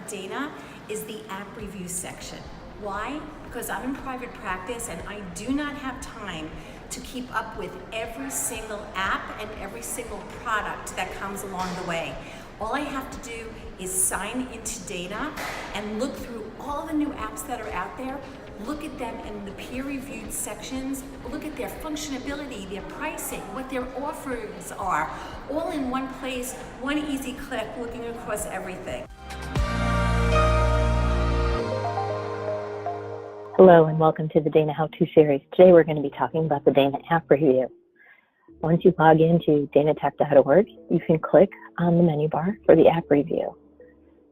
Dana is the app review section. Why? Because I'm in private practice and I do not have time to keep up with every single app and every single product that comes along the way. All I have to do is sign into Dana and look through all the new apps that are out there, look at them in the peer-reviewed sections, look at their functionality, their pricing, what their offers are, all in one place, one easy click, looking across everything. Hello and welcome to the Dana How To series. Today we're going to be talking about the Dana app review. Once you log into danatech.org, you can click on the menu bar for the app review.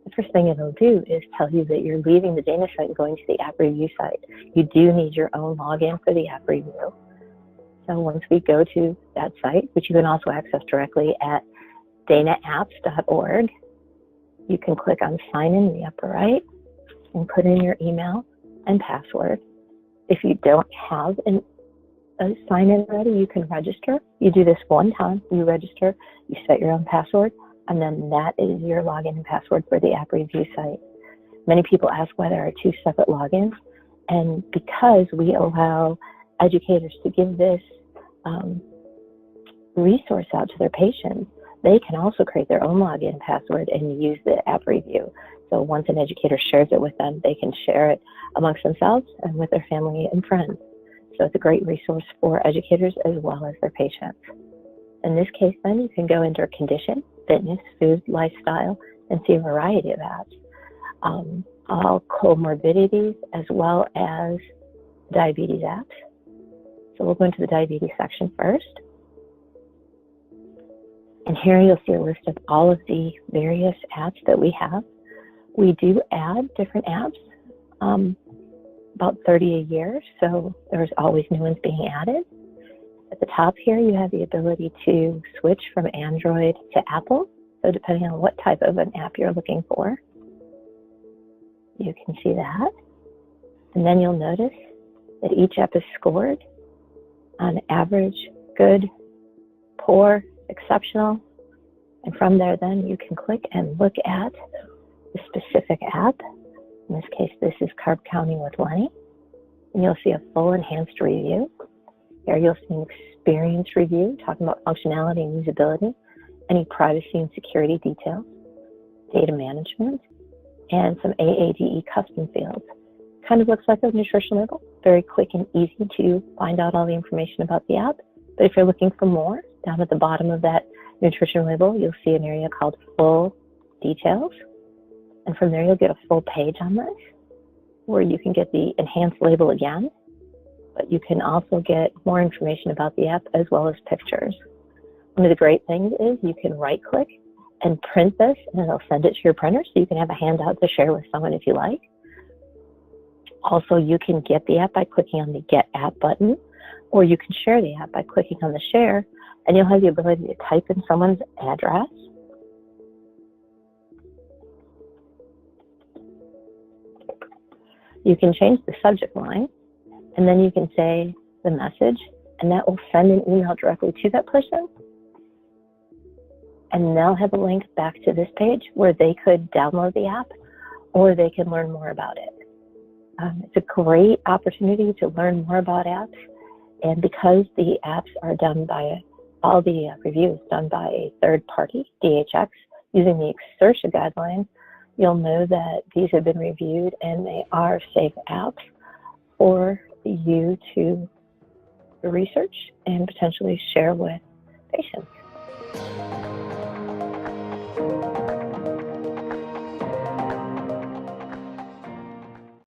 The first thing it'll do is tell you that you're leaving the Dana site and going to the app review site. You do need your own login for the app review. So once we go to that site, which you can also access directly at danapps.org, you can click on sign in the upper right and put in your email and password. If you don't have a sign-in ready, you can register. You do this one time, you register, you set your own password, and then that is your login and password for the app review site. Many people ask why there are two separate logins, and because we allow educators to give this resource out to their patients, they can also create their own login and password and use the app review. So once an educator shares it with them, they can share it amongst themselves and with their family and friends. So it's a great resource for educators as well as their patients. In this case, then, you can go into condition, fitness, food, lifestyle, and see a variety of apps. All comorbidities as well as diabetes apps. So we'll go into the diabetes section first. And here you'll see a list of all of the various apps that we have. We do add different apps, about 30 a year, so there's always new ones being added. At the top here, you have the ability to switch from Android to Apple, so depending on what type of an app you're looking for, you can see that. And then you'll notice that each app is scored on average, good, poor, exceptional, and from there then you can click and look at the specific app. In this case, this is Carb Counting with Lenny, and you'll see a full enhanced review. Here you'll see an experience review talking about functionality and usability, any privacy and security details, data management, and some AADE custom fields. Kind of looks like a nutrition label, very quick and easy to find out all the information about the app. But if you're looking for more, down at the bottom of that nutrition label, you'll see an area called Full Details. And from there, you'll get a full page on this, where you can get the enhanced label again, but you can also get more information about the app as well as pictures. One of the great things is you can right-click and print this, and it'll send it to your printer, so you can have a handout to share with someone if you like. Also, you can get the app by clicking on the Get App button, or you can share the app by clicking on the Share, and you'll have the ability to type in someone's address. You can change the subject line, and then you can say the message, and that will send an email directly to that person. And they'll have a link back to this page where they could download the app or they can learn more about it. It's a great opportunity to learn more about apps. And because the apps are done by, all the reviews done by a third party, DHX, using the Exertia guidelines, you'll know that these have been reviewed and they are safe apps for you to research and potentially share with patients.